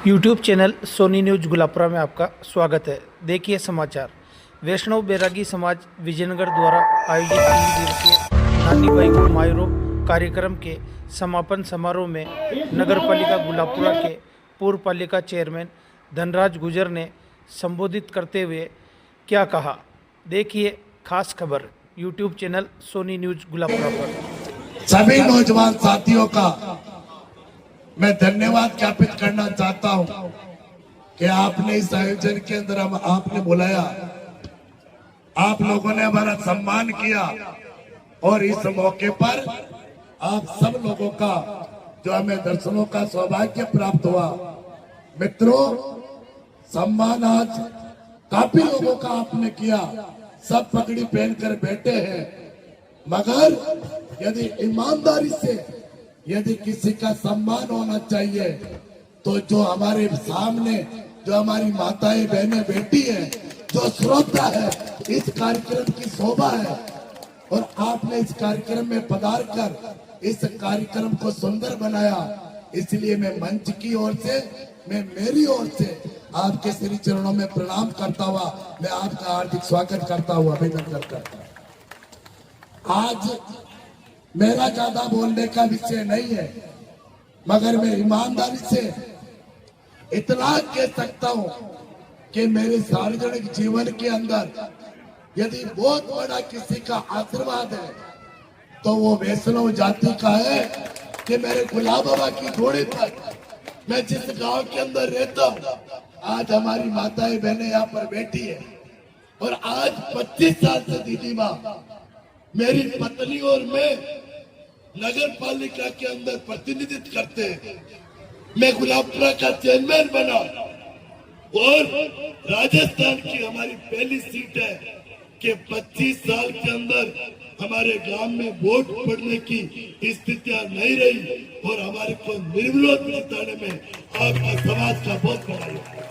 YouTube channel Soni news गुलापुरा में आपका स्वागत है। देखिए समाचार। वैष्णव बैरागी समाज विजयनगर द्वारा आयोजित 3 दिवसीय नानी बाई को मायरो कार्यक्रम के समापन समारोह में नगर पालिका गुलापुरा के पूर्व पालिका चेयरमैन धनराज गुजर ने संबोधित करते हुए क्या कहा, देखिए खास खबर यूट्यूब चैनल सोनी न्यूज गुलापुरा पर। सभी नौजवान साथियों का मैं धन्यवाद ज्ञापित करना चाहता हूं कि आपने इस आयोजन के अंदर हम आपने बुलाया, आप लोगों ने हमारा सम्मान किया और इस मौके पर आप सब लोगों का जो हमें दर्शनों का सौभाग्य प्राप्त हुआ। मित्रों, सम्मान आज काफी लोगों का आपने किया, सब पगड़ी पहनकर बैठे हैं, मगर यदि ईमानदारी से यदि किसी का सम्मान होना चाहिए तो जो हमारे सामने जो हमारी माताएं बहनें बैठी हैं, जो श्रोता है, इस कार्यक्रम की शोभा है और आपने इस कार्यक्रम में पधार कर इस कार्यक्रम को सुंदर बनाया। इसलिए मैं मंच की ओर से, मैं मेरी ओर से आपके श्री चरणों में प्रणाम करता हुआ मैं आपका हार्दिक स्वागत करता हूँ, अभिनंदन करता हूँ। आज मेरा ज्यादा बोलने का विषय नहीं है, मगर मैं ईमानदारी से इतना कह सकता हूं कि मेरे सार्वजनिक जीवन के अंदर यदि बहुत बड़ा किसी का आशीर्वाद है तो वो वैष्णव जाति का है कि मेरे गुलाब बाबा की घोड़े पर मैं जिस गांव के अंदर रहता हूं, आज हमारी माताएं बहनें यहाँ पर बैठी है और आज 25 साल से दीदी माँ मेरी पत्नी और मैं नगर पालिका के अंदर प्रतिनिधित्व करते हैं। मैं गुलाबपुरा का चेयरमैन बना और राजस्थान की हमारी पहली सीट है कि 25 साल के अंदर हमारे गांव में वोट पड़ने की स्थितियां नहीं रही और हमारे को निर्विरोध जिताने में आपका समाज का बहुत बड़ा योगदान।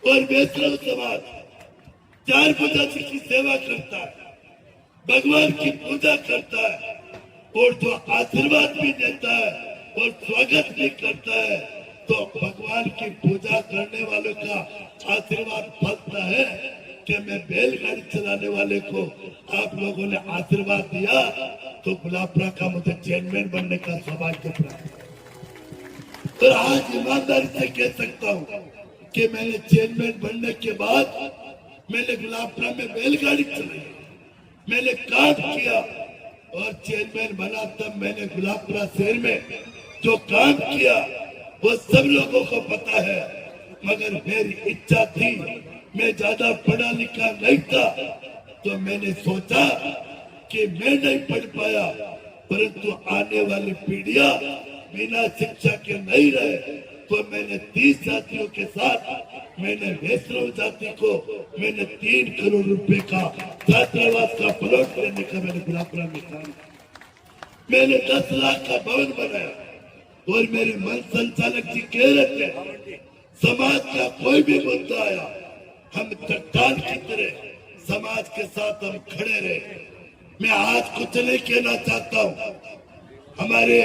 और वैष्णव समाज 4 पूजा की सेवा करता है, भगवान की पूजा करता है और जो आशीर्वाद भी देता है और स्वागत भी करता है, तो भगवान की पूजा करने वालों का आशीर्वाद फलता है कि मैं बैलगाड़ी चलाने वाले को आप लोगों ने आशीर्वाद दिया तो गुलाबपुरा का मुझे चेयरमैन बनने का सौभाग्य प्राप्त। तो आज ईमानदारी से कह सकता हूँ कि मैंने चेयरमैन बनने के बाद मैंने गुलाबपुरा में बैलगाड़ी चलाई, मैंने काम किया और चेयरमैन बना तब मैंने गुलाबपुरा शहर में जो काम किया वो सब लोगों को पता है। मगर मेरी इच्छा थी, मैं ज्यादा पढ़ा लिखा नहीं था, तो मैंने सोचा कि मैं नहीं पढ़ पाया परंतु आने वाली पीढ़ियां बिना शिक्षा के नहीं रहे, तो मैंने 30 साथियों के साथ मैंने वैष्णव जाति को मैंने 3 करोड़ रुपए का छात्रावास का प्लॉट लेने का मैंने गुलाबपुरा में काम किया। मैंने 10 लाख का भवन बनाया और मेरे मन संचालक जी कह रहे थे समाज का कोई भी मुद्दा आया हम चट्टान की तरह समाज के साथ हम खड़े रहे। मैं आज कुछ नहीं कहना चाहता हूँ, हमारे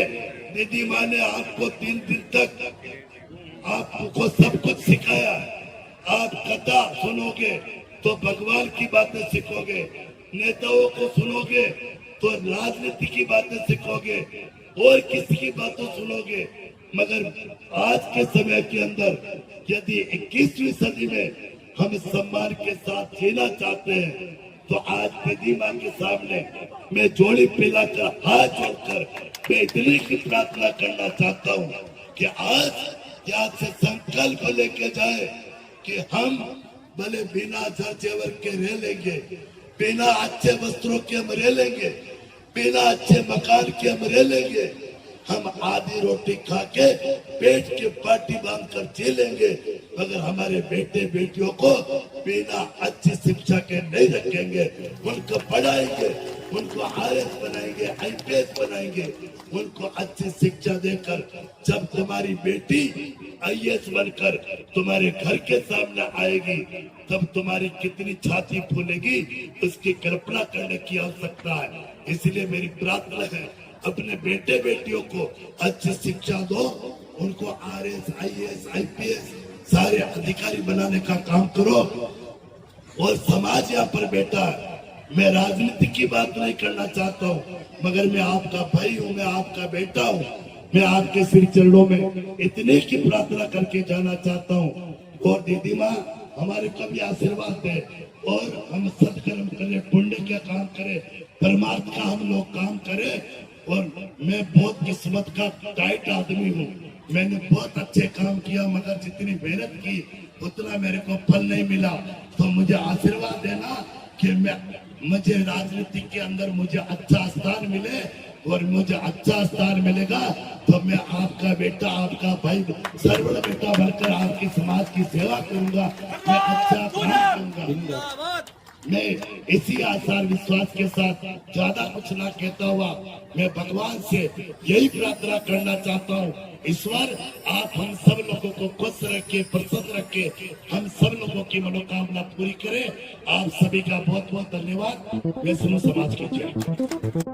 दीदी माँ ने आपको 3 दिन तक आपको सब कुछ सिखाया है। आप कथा सुनोगे तो भगवान की बातें सीखोगे, नेताओं को सुनोगे तो राजनीति की बातें सीखोगे और किसी की बातें सुनोगे। मगर आज के समय के अंदर यदि 21वीं सदी में हम सम्मान के साथ जीना चाहते हैं तो आज दीदी माँ के सामने मैं जोड़ी पिलाकर हाथ जोड़कर मैं इतनी की प्रार्थना करना चाहता हूँ कि आज यहाँ से संकल्प लेके जाए कि हम भले बिना जेवर के रह लेंगे, बिना अच्छे वस्त्रों के हम रह लेंगे, बिना अच्छे मकान के हम रह लेंगे, हम आधी रोटी खा के पेट के पाटी बांध कर जी लेंगे, मगर हमारे बेटे बेटियों को बिना अच्छी शिक्षा के नहीं रखेंगे। उनको पढ़ाएंगे, उनको आईएएस बनाएंगे, आईपीएस बनाएंगे, उनको अच्छी शिक्षा देकर जब तुम्हारी बेटी आईएएस बनकर तुम्हारे घर के सामने आएगी तब तुम्हारी कितनी छाती फूलेगी उसकी कल्पना करने की आवश्यकता है। इसलिए मेरी प्रार्थना है अपने बेटे बेटियों को अच्छी शिक्षा दो उनको आरएस, आईएएस, आईपीएस सारे अधिकारी बनाने का काम करो। और समाज यहाँ पर बैठा है, मैं राजनीति की बात नहीं करना चाहता हूँ, मगर मैं आपका भाई हूँ, मैं आपका बेटा हूँ। मैं आपके सिर चरणों में इतने की प्रार्थना करके जाना चाहता हूँ। और दीदी माँ हमारे को भी आशीर्वाद दे और हम सत्कर्म करें, पुण्य का काम करें, परमार्थ का हम लोग काम करें। और मैं बहुत किस्मत का टाइट आदमी हूँ, मैंने बहुत अच्छे काम किया, मगर जितनी मेहनत की उतना मेरे को फल नहीं मिला। तो मुझे आशीर्वाद देना कि मुझे राजनीति के अंदर मुझे अच्छा स्थान मिले, और मुझे अच्छा स्थान मिलेगा तो मैं आपका बेटा, आपका भाई, सर्वण बेटा बनकर आपकी समाज की सेवा करूंगा, मैं अच्छा काम करूंगा। मैं इसी आसार विश्वास के साथ ज्यादा कुछ ना कहता हुआ मैं भगवान से यही प्रार्थना करना चाहता हूँ, ईश्वर आप हम सब लोगों को खुश रखे, प्रसन्न रखे, हम सब लोगों की मनोकामना पूरी करें। आप सभी का बहुत बहुत धन्यवाद। मैं समूह समाज की जय।